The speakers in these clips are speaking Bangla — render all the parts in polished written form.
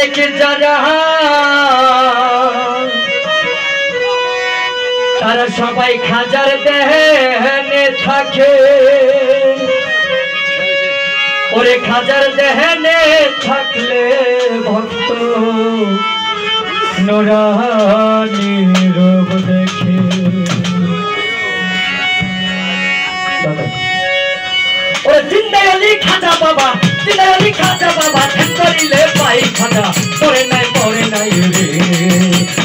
অনেক যারা তারা সবাই খাজার দেহনে থাকে ওরে খাজার দেহনে থাকলে ভক্ত নুরানি রূপ দেখে ওরে জিন্দাই আলী খাজা বাবা জিন্দাই আলী খাজা বাবা ধ্যান করিলে পাই খাজা মরে নাই রে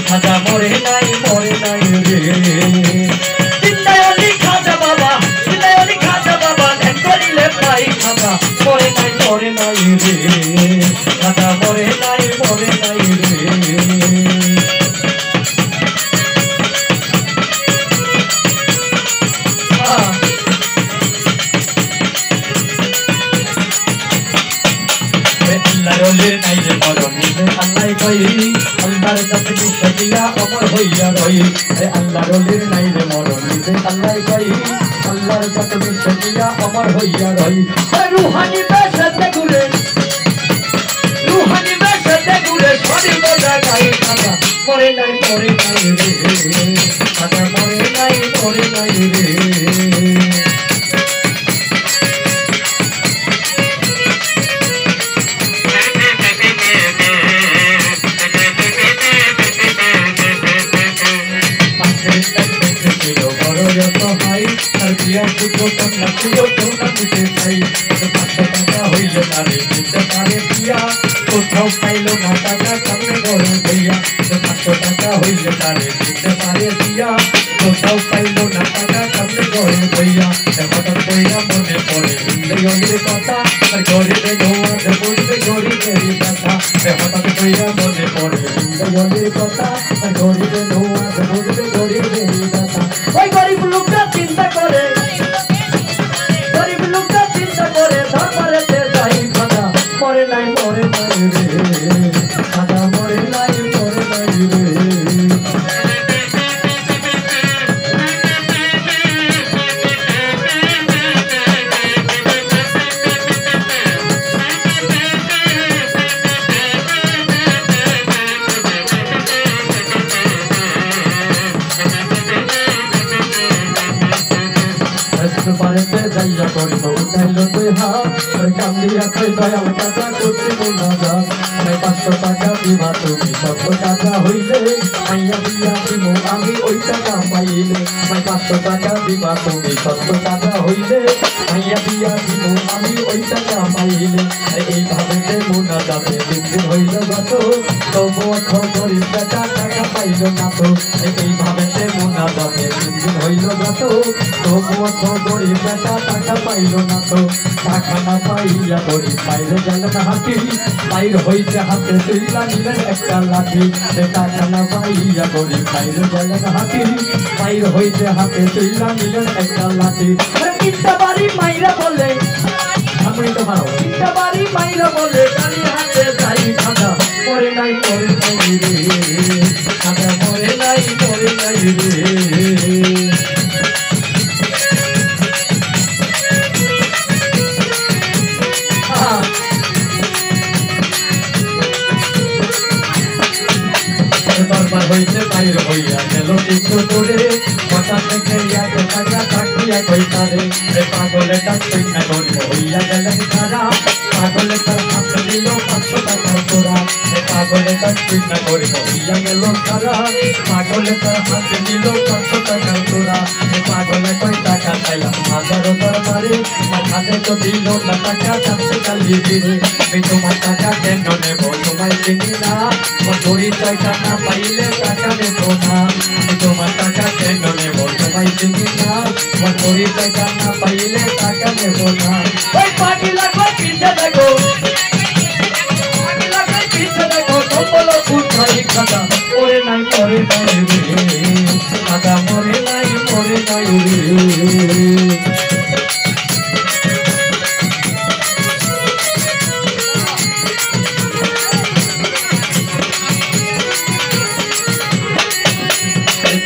খাজা মরে নাই রে জিন্দাই আলী খাজা বাবা জিন্দাই আলী খাজা বাবা ধ্যান করিলে পাই খাজা মরে নাই রে খাজা মরে নাই রে রোলের নাই রে মরণ নিবে আল্লাহ কই আল্লাহর কাছে বিশ্বজিয়া অমর হইয়া রই আল্লাহ রোলের নাই রে মরণ নিবে আল্লাহ কই আল্লাহর কাছে বিশ্বজিয়া অমর হইয়া রই রুহানি বেশতে ঘুরে সরি বজা গাই খাজা মরে নাই রে খাজা মরে নাই রে কোথাও পাইলো না টাকা সামনে গরম হইয়া 500 টাকা হইলে তারে দিতে পারে দিয়া কোথাও পাইলো না টাকা সামনে গরম হইয়া হঠাৎ কইরা মনে পড়ে ইন্দ্রিয়ের কথা আর গরিবে ধোয়ার বলবে গরিবের কথা হঠাৎ কইরা মনে পড়ে ইন্দ্রিয়ের কথা আর গরিবে ধোয়ার বলবে গরিবের কথা ওই গরিব লোকটা চিন্তা করে ধর্মরেতে যাই খাজা মরে নাই রে খাজা মরে নাই রে বাড়িতে যাইয়া করিব উঠাইল তুই হাত কান্দিয়া কই দয়াল কাজা করতে না যা 500 টাকা দিবা তুমি 700 টাকা হইলে আইয়া দিয়া দিব আমি ওই টাকা পাইলে 500 টাকা দিবা তুমি 700 টাকা হইলে আইয়া দিয়া দিব আমি ওই টাকা পাইলে এইভাবে মোনা যাবে দিন হইল যত তবু গরিব টাকা পাইল না তো এইভাবে মোনা যাবে দিন হইল যত তবু গরিব টাকা পাইল না তো টাকা না পাইয়া গরিব বাইরে গেলেন হাতি বাইর হইতে হাতে তুইলা নিলেন একটা লাঠি টাকা না পাইয়া গরিব বাইরে গেলেন হাতি বাইর হইতে হাতে তুইলা নিলেন একটা লাঠি তিনটা বাড়ি মাইরা বলে আমি তো ভালো তিনটা বাড়ি মাইরা বলে গালি হাতে যাই খাজা মরে নাই রে খাজা মরে নাই রে দরবার হইতে বাইর হইয়া গেল কিছু দূরে হঠাৎ থেকে টাকা থাকিয়া কই তারে পাগলে ডাক্তার না করিব হইয়া গেলেন তারা পাগলে তার হাত দিল 500 টাকা তোরা পাগলে ডাক্তার না করিব হইয়া গেল তারা পাগলে তার হাত দিল 500 টাকা তোরা পাগলে কই টাকা চাইলাম হাজারো দরবারে মাথাতে তো দিল না টাকা চাচ্ছে কালি দিলে তোমার টাকা কেন নেব তোমায় চিনি না পরিচয় টাকা পাইলে টাকা নেব না তোমার টাকা কেন নেব তোমায় চিনি না পরিচয় টাকা পাইলে টাকা নেব না ওই পাগলা কই পিছে দেখো কম্বল উঠাই খাজা মরে নাই রে খাজা মরে নাই রে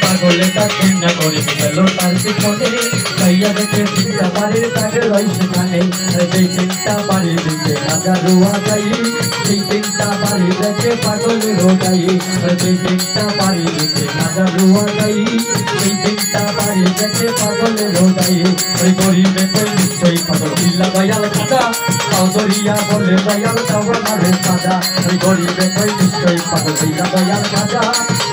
পাগলে তাকে না করি গেল তার পিছনে গিয়া দেখে তিনটা বাড়ির কাছে রই সেখানে সেই তিনটা বাড়ি দিকে খাজা রুয়া যাই সেই তিনটা বাড়ি দেখে পাগলের গাই সেই তিনটা বাড়ি দিকে খাজা রুয়া যাই সেই তিনটা বাড়ি দেখে পাগলের গাই ওই গরিবে কই নিশ্চয়ই পাগল বিল্লা দয়াল খাজা চৌধুরিয়া বলে দয়াল তবে মারে সাজা ওই গরিবে কই নিশ্চয়ই পাগল বিল্লা দয়াল খাজা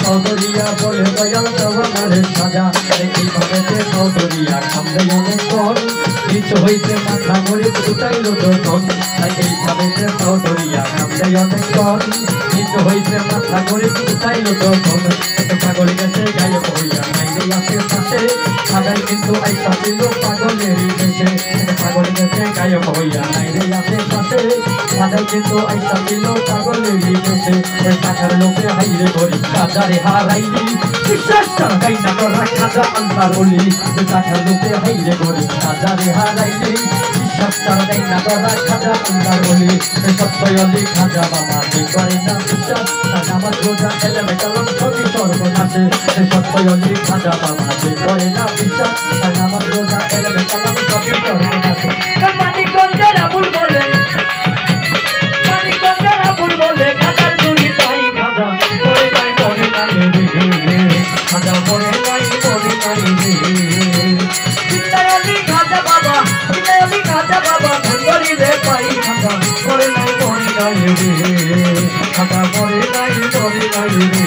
চৌধুরিয়া বলে দয়াল তবে মারে সাজা এইভাবে চৌধুরিয়া কামড়ে অনেক কর নিচ হইতে মাথা মরে দুটাইল যখন এইভাবে চৌধুরিয়া কামড়ে অনেক কর নিচ হইতে মাথা মরে দুটাইল যখন পাগল গেছে গায়ে হইয়া নাইলে আশেপাশে সাজাই কিন্তু আইসা ছিল পাগলেরই দেশে পাগল গেছে গায়ে হইয়া নাইলে আশেপাশে সাজাই কিন্তু আইসা ছিল পাগলেরই দেশে টাকার লোকে হাইরে করি রাজারে হারাইলি বিশ্বাস টাকাই না করা খাজা আল্লাহর ওলি টাকার লোকে হাইরে করি রাজারে হারাইলি বিশ্বাস টাকাই না করা খাজা আল্লাহর ওলি সত্যয়লি খাজা বাবা যে করে না বিশ্বাস নামাজ রোজা এলেমে কালাম সবই সর্বনাশে সত্যয়লি খাজা বাবা যে করে না বিশ্বাস নামাজ রোজা এলেমে কালাম সবই সর্বনাশে মানিকগঞ্জের আবুল বলে মানিকগঞ্জের আবুল বলে খাজার চুরি তাই খাজা পরে নাই মনে নাই রে খাজা পরে নাই মনে নাই রে চিত্তায়লি খাজা বাবা চিত্তায়লি খাজা বাবা ধন্যরি রে পাই খাজা পরে নাই মনে নাই রে খাজা পরে নাই মনে নাই রে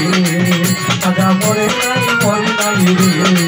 খাজা পরে নাই মনে নাই রে